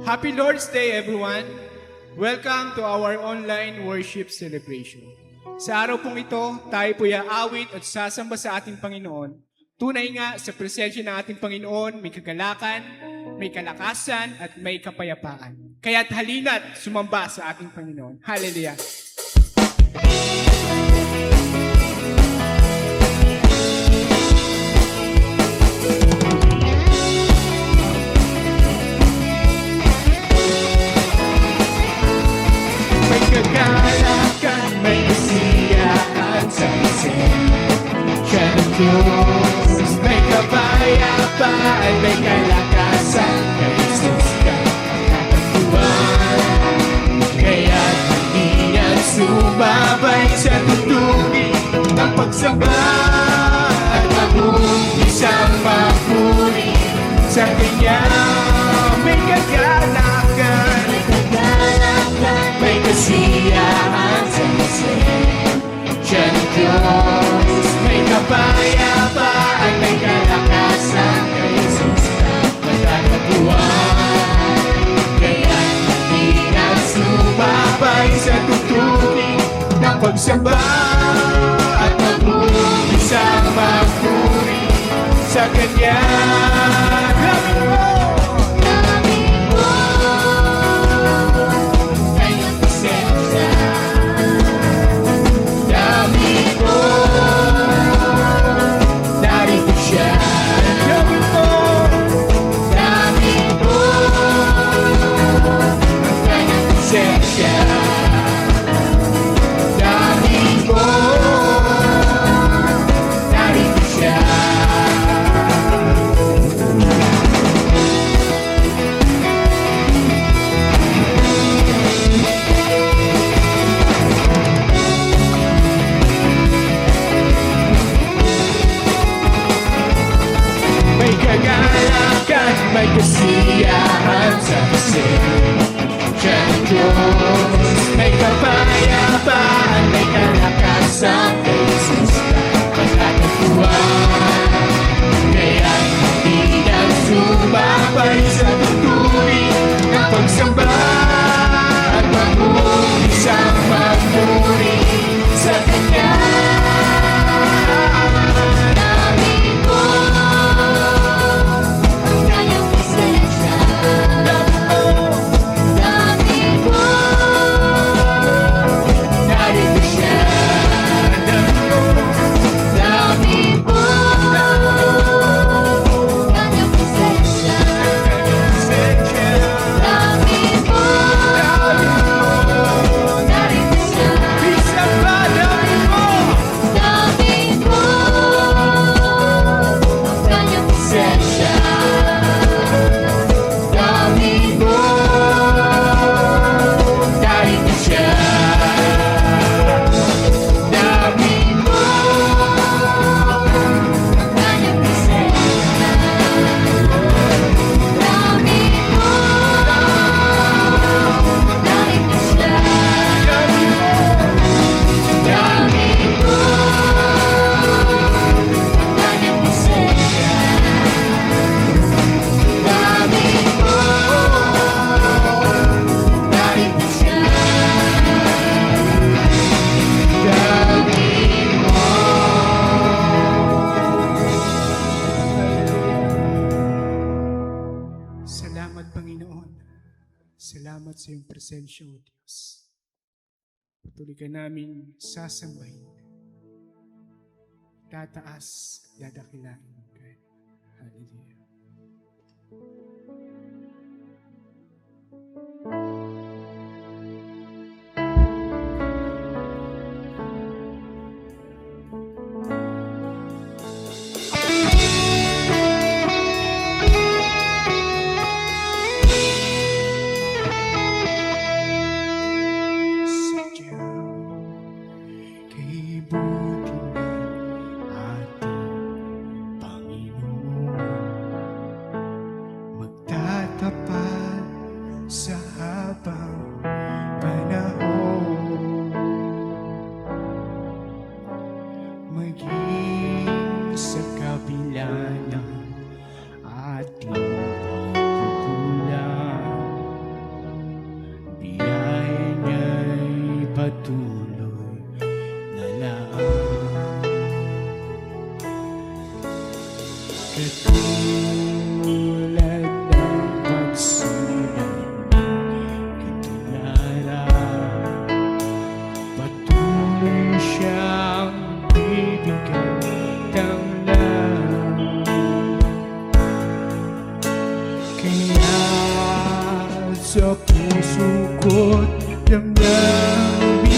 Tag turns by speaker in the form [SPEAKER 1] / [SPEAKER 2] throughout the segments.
[SPEAKER 1] Happy Lord's Day, everyone! Welcome to our online worship celebration. Sa araw pong ito, tayo po aawit at sasamba sa ating Panginoon. Tunay nga sa presensya ng ating Panginoon, may kagalakan, may kalakasan, at may kapayapaan. Kaya't halina't sumamba sa ating Panginoon. Hallelujah! Kagalakan, may kasiyahan sa presensya ng Diyos. May kapayapaan, may kalakasan, kay Jesus ka natagpuan. Kaya't hindi na sumabay sa tutugin ng pagsamba at mag-umpisang mapuri sa Kanya. May kagalakan, may kasiyahan sa presensya ng Diyos. May kapayapaan, may kalakasan, kay Jesus ka matatagpuan. Kaya hindi na sumabay sa tutunin ng pagsamba at mag-umpisang magpuri sa Kanya. May kasiyahan sa presensya ng Diyos. May kapayapaan, may kalakasan, kay Jesus ka matatagpuan. Kaya hindi na sumabay sa tutunin ng pagsamba at mag-umpisang magpuri sa Kanya. Salamat sa iyong presensya, O Diyos. Patuloy ka namin sasambahin, tataas, dadakilain. Hallelujah. Buti ng ating Panginoon. Kaya sa puso ko't damdamin,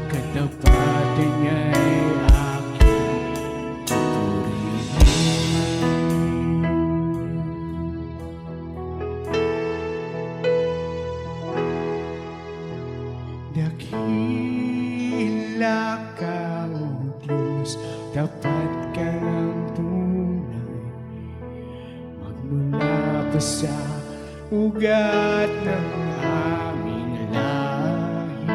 [SPEAKER 1] katapatan niya'y aking purihin. Dakila ka, O Diyos, tapat ka ng tunay, magmula pa sa ugat ng aming lahi.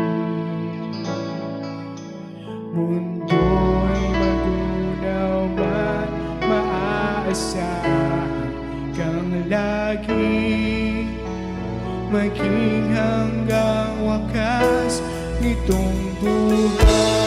[SPEAKER 1] Mundo'y magunaw man, maaasahan kang lagi, maging hanggang wakas nitong buhay.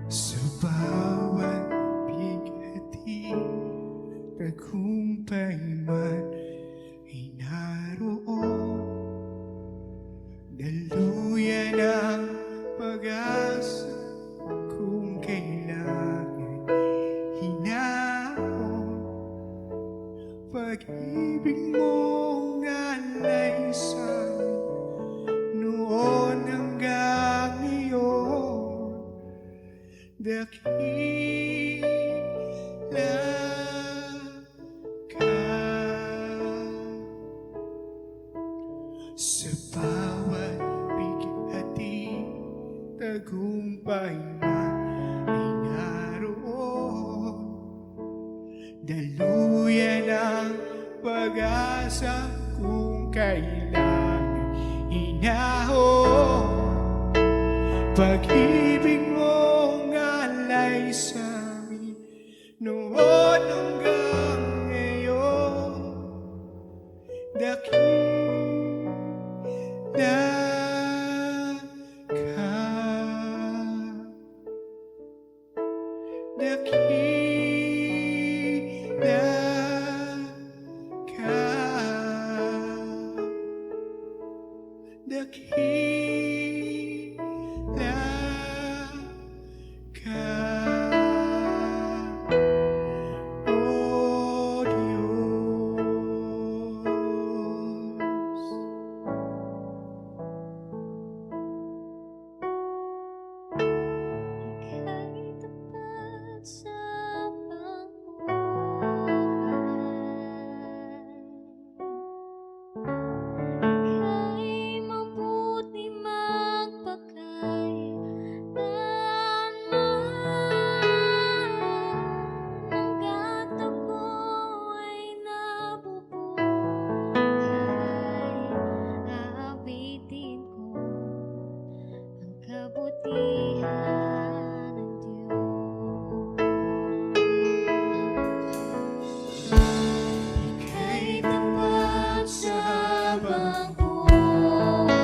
[SPEAKER 1] Sa bawat bigati, tagumpay man ay naroon. Daluyan ang pag-asa kung kailangan hinahon. Pag-ibig mong alay sa'min noon hanggang ngayon. Dakila ka sa bawat bigati, tagumpay man ay naroon. Daluyan ang pag-asa kung kailangan hinahon. Pag-ibig mong alay sa'min noon hanggang ngayon. Dakila ka, dakila ka. dakila ka, O Diyos.
[SPEAKER 2] Ika'y tapat sa pangbuhay. Ika'y mabuti magpakailanman. Hangga't ako ay nabubuhay, aawitin ko ang kabutihan ng Diyos. Ika'y tapat sa habang buhay.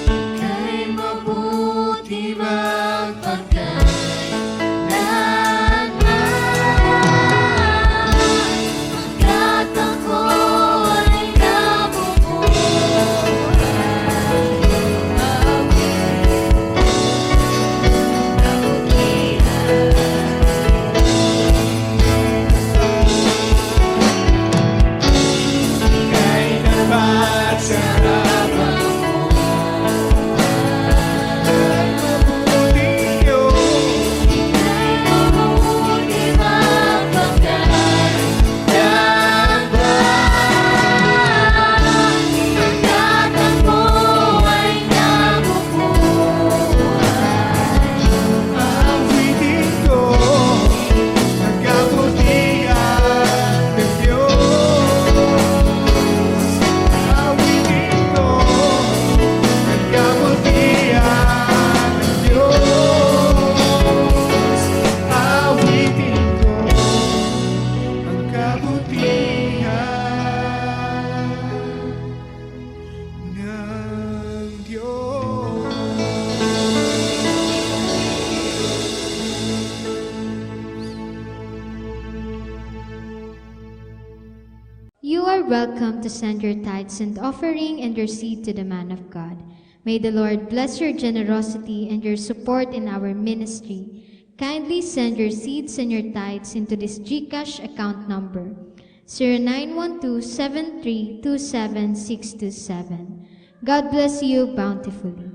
[SPEAKER 2] Ika'y mabuti magpakailanman. Hangga't ako ay nabubuhay,
[SPEAKER 1] Ika'y tapat sa habang mabuti Diyos.
[SPEAKER 2] ika'y mabuti magpakailanman. Hangga't ako ay nabubuhay,
[SPEAKER 1] Aawitin ko ang kabutihan ng Diyos. Aawitin ko ang kabutihan ng Diyos. Aawitin ko ang kabutihan ng Diyos.
[SPEAKER 3] You are welcome to send your tithes and offering and your seed to the man of God. May the Lord bless your generosity and your support in our ministry. Kindly send your seeds and your tithes into this GCash account number 0912-7327627. God bless you bountifully.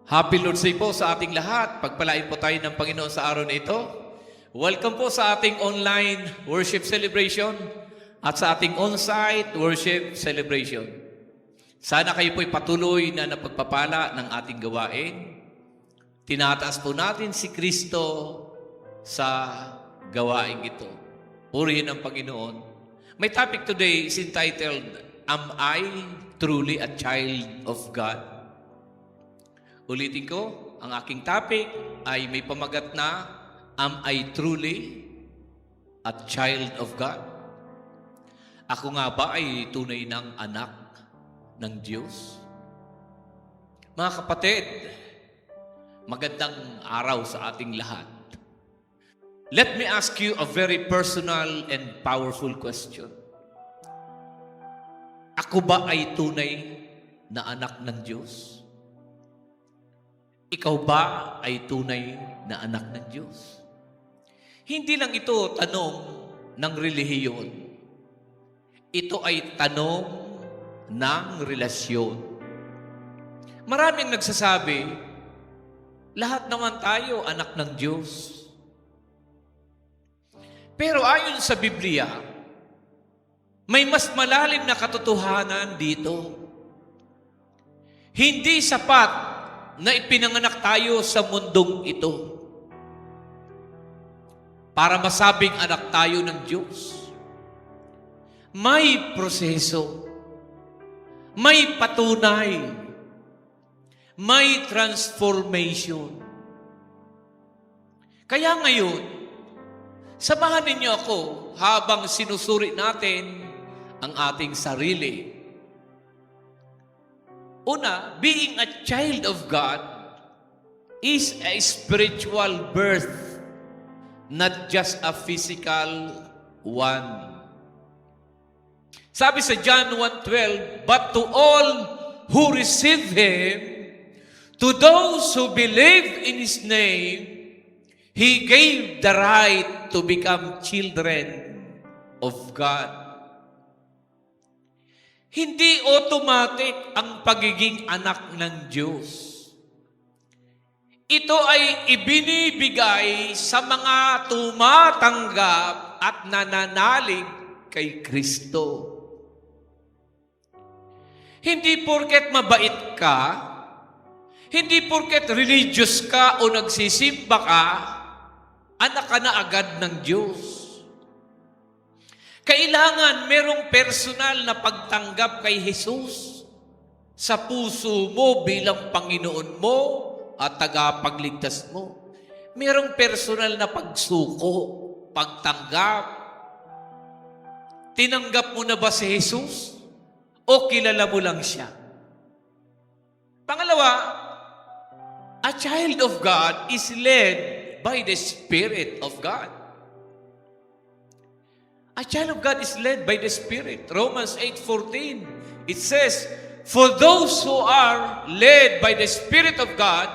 [SPEAKER 4] Happy Lord's Day po sa ating lahat. Pagpalain po tayo ng Panginoon sa araw na ito. Welcome po sa ating online worship celebration at sa ating on-site worship celebration. Sana kayo po'y patuloy na napagpapala ng ating gawain. Tinataas po natin si Kristo sa gawain ito. Purihin ang Panginoon. My topic today is entitled, Am I Truly a Child of God? Ulitin ko, ang aking topic ay may pamagat na, Am I truly a child of God? Ako nga ba ay tunay ng anak ng Diyos? Mga kapatid, magandang araw sa ating lahat. Let me ask you a very personal and powerful question. Ako ba ay tunay na anak ng Diyos? Ikaw ba ay tunay na anak ng Diyos? Hindi lang ito tanong ng relihiyon. Ito ay tanong ng relasyon. Maraming nagsasabi, lahat naman tayo anak ng Diyos. Pero ayon sa Biblia, may mas malalim na katotohanan dito. Hindi sapat na ipinanganak tayo sa mundong ito para masabing anak tayo ng Diyos. May proseso, may patunay, may transformation. Kaya ngayon, samahan ninyo ako habang sinusuri natin ang ating sarili. Una, being a child of God is a spiritual birth, not just a physical one. Sabi sa John 1:12, but to all who receive Him, to those who believe in His name, He gave the right to become children of God. Hindi automatic ang pagiging anak ng Diyos. Ito ay ibinibigay sa mga tumatanggap at nananalig kay Kristo. Hindi porket mabait ka, hindi porket religious ka o nagsisimba ka, anak ka na agad ng Diyos. Kailangan merong personal na pagtanggap kay Jesus sa puso mo bilang Panginoon mo at tagapagligtas mo. Merong personal na pagsuko, pagtanggap. Tinanggap mo na ba si Jesus? O kilala mo lang siya? Pangalawa, a child of God is led by the Spirit of God. A child of God is led by the Spirit. Romans 8:14, it says, for those who are led by the Spirit of God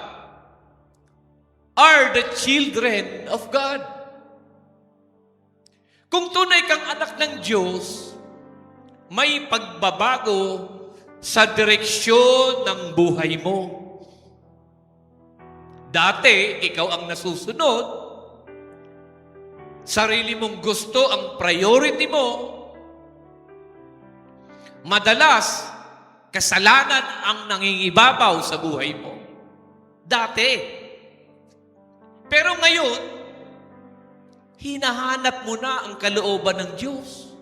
[SPEAKER 4] are the children of God. Kung tunay kang anak ng Diyos, may pagbabago sa direksyon ng buhay mo. Dati, ikaw ang nasusunod, sarili mong gusto ang priority mo, madalas, kasalanan ang nangingibabaw sa buhay mo. Dati. Pero ngayon, hinahanap mo na ang kalooban ng Diyos.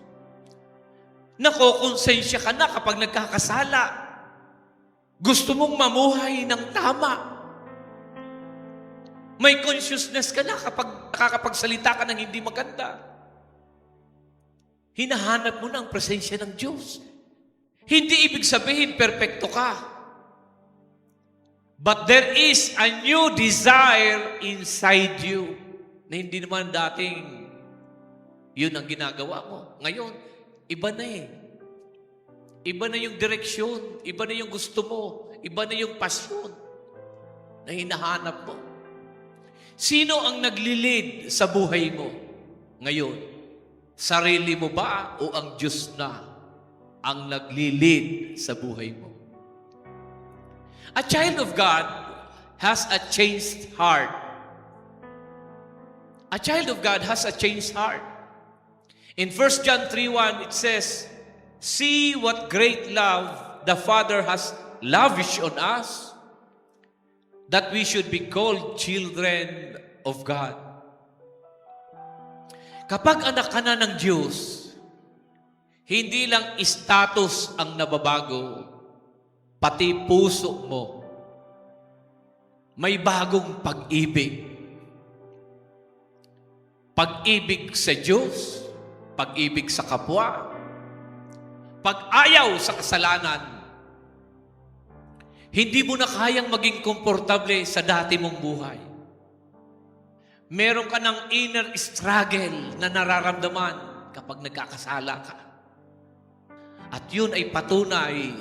[SPEAKER 4] Nakokonsensya ka na kapag nagkakasala. Gusto mong mamuhay ng tama. May consciousness ka na kapag nakakapagsalita ka ng hindi maganda. Hinahanap mo na ang presensya ng Diyos. Hindi ibig sabihin perpekto ka. But there is a new desire inside you na hindi naman dating yun ang ginagawa mo. Ngayon, iba na eh. Iba na yung direksyon, iba na yung gusto mo, iba na yung pasyon na hinahanap mo. Sino ang naglilid sa buhay mo ngayon? Sarili mo ba o ang Diyos na ang naglilid sa buhay mo? A child of God has a changed heart. A child of God has a changed heart. In 1 John 3:1, it says, see what great love the Father has lavished on us, that we should be called children of God. Kapag anak ka na ng Diyos, hindi lang status ang nababago, pati puso mo. May bagong pag-ibig. Pag-ibig sa Diyos, pag-ibig sa kapwa, pag-ayaw sa kasalanan. Hindi mo na kayang maging komportable sa dati mong buhay. Meron ka ng inner struggle na nararamdaman kapag nagkakasala ka. At yun ay patunay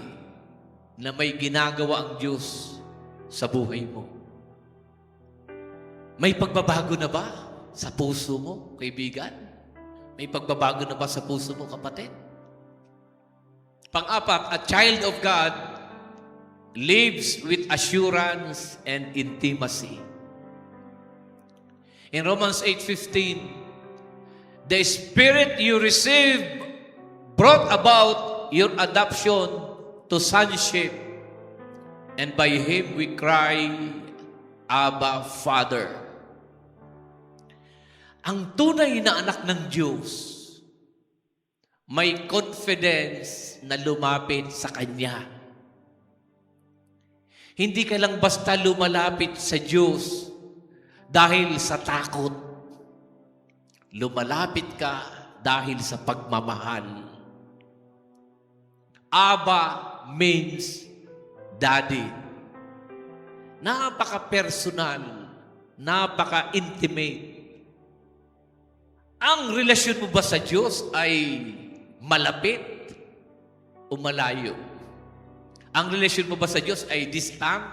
[SPEAKER 4] na may ginagawa ang Diyos sa buhay mo. May pagbabago na ba sa puso mo, kaibigan? May pagbabago na ba sa puso mo, kapatid? Pang-apat, a child of God lives with assurance and intimacy. In Romans 8:15, the Spirit you received brought about your adoption to sonship, and by Him we cry, Abba, Father. Ang tunay na anak ng Diyos may confidence na lumapit sa Kanya. Hindi ka lang basta lumalapit sa Diyos dahil sa takot. Lumalapit ka dahil sa pagmamahal. Abba means daddy. Napaka-personal, napaka-intimate. Ang relasyon mo ba sa Diyos ay malapit o malayo? Ang relasyon mo ba sa Diyos ay distant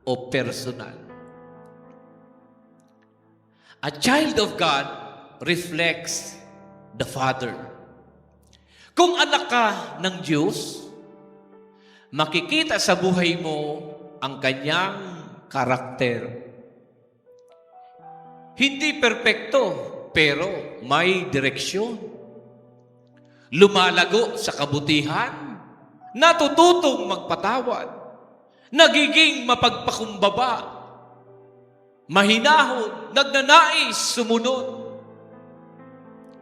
[SPEAKER 4] o personal? A child of God reflects the Father. Kung anak ka ng Diyos, makikita sa buhay mo ang Kanyang karakter. Hindi perpekto, pero may direksyon. Lumalago sa kabutihan, natututong magpatawad, nagiging mapagpakumbaba, mahinahon, nagnanais sumunod.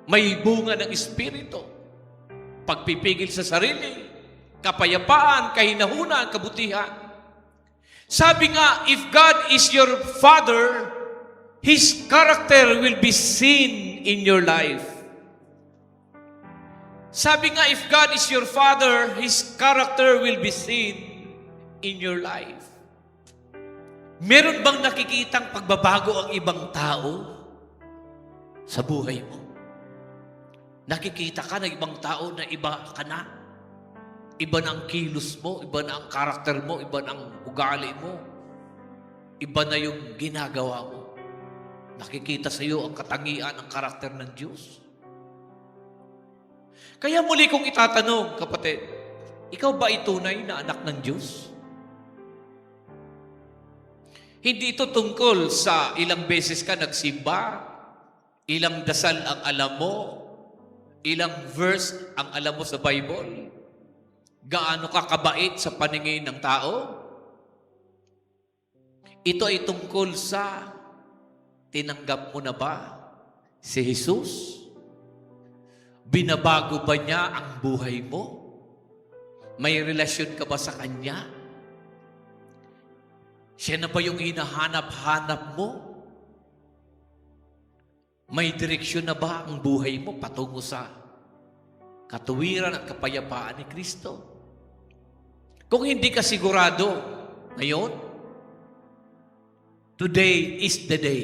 [SPEAKER 4] May bunga ng Espiritu, pagpipigil sa sarili, kapayapaan, kahinahunan, kabutihan. Sabi nga, if God is your Father, His character will be seen in your life. Sabi nga, if God is your Father, His character will be seen in your life. Meron bang nakikitang pagbabago ang ibang tao sa buhay mo? Nakikita ka ng ibang tao na iba ka na? Iba na ang kilos mo, iba na ang karakter mo, iba na ang ugali mo. Iba na yung ginagawa mo. Nakikita sa iyo ang katangian, ang karakter ng Diyos. Kaya muli kong itatanong, kapatid, ikaw ba ay tunay na anak ng Diyos? Hindi ito tungkol sa ilang beses ka nagsimba, ilang dasal ang alam mo, ilang verse ang alam mo sa Bible, gaano ka kabait sa paningin ng tao. Ito ay tungkol sa tinanggap mo na ba si Jesus? Binabago ba niya ang buhay mo? May relasyon ka ba sa Kanya? Siya na ba yung hinahanap-hanap mo? May direksyon na ba ang buhay mo patungo sa katuwiran at kapayapaan ni Kristo? Kung hindi ka sigurado ngayon, today is the day.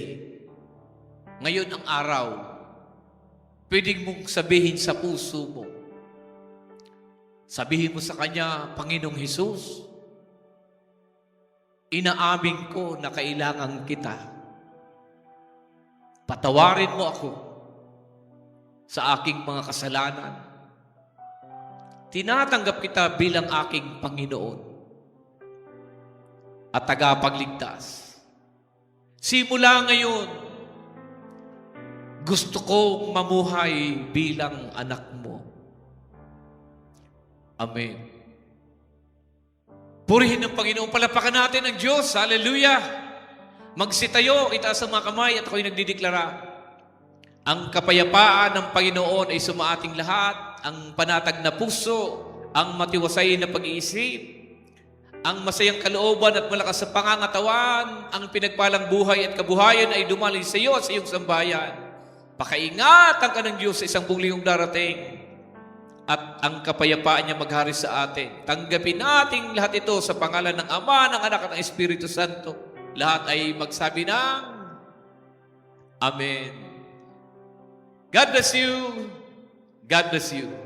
[SPEAKER 4] Ngayon ang araw, pwedeng mong sabihin sa puso mo, sabihin mo sa Kanya, Panginoong Hesus, inaamin ko na kailangan kita. Patawarin mo ako sa aking mga kasalanan. Tinatanggap kita bilang aking Panginoon at tagapagligtas. Simula ngayon, gusto kong mamuhay bilang anak mo. Amen. Purihin ng Panginoon. Palapakan natin ang Diyos. Hallelujah. Magsitayo, itaas ang mga kamay at ako'y nagdideklara. Ang kapayapaan ng Panginoon ay sumaating lahat. Ang panatag na puso, ang matiwasay na pag-iisip, ang masayang kalooban at malakas sa pangangatawan, ang pinagpalang buhay at kabuhayan ay dumali sa iyo at sa iyong sambayan. Pakaingatan ka ng Diyos sa isang buong linggong darating. At ang kapayapaan niya maghari sa atin. Tanggapin natin lahat ito sa pangalan ng Ama, ng Anak at ng Espiritu Santo. Lahat ay magsabi ng Amen. God bless you. God bless you.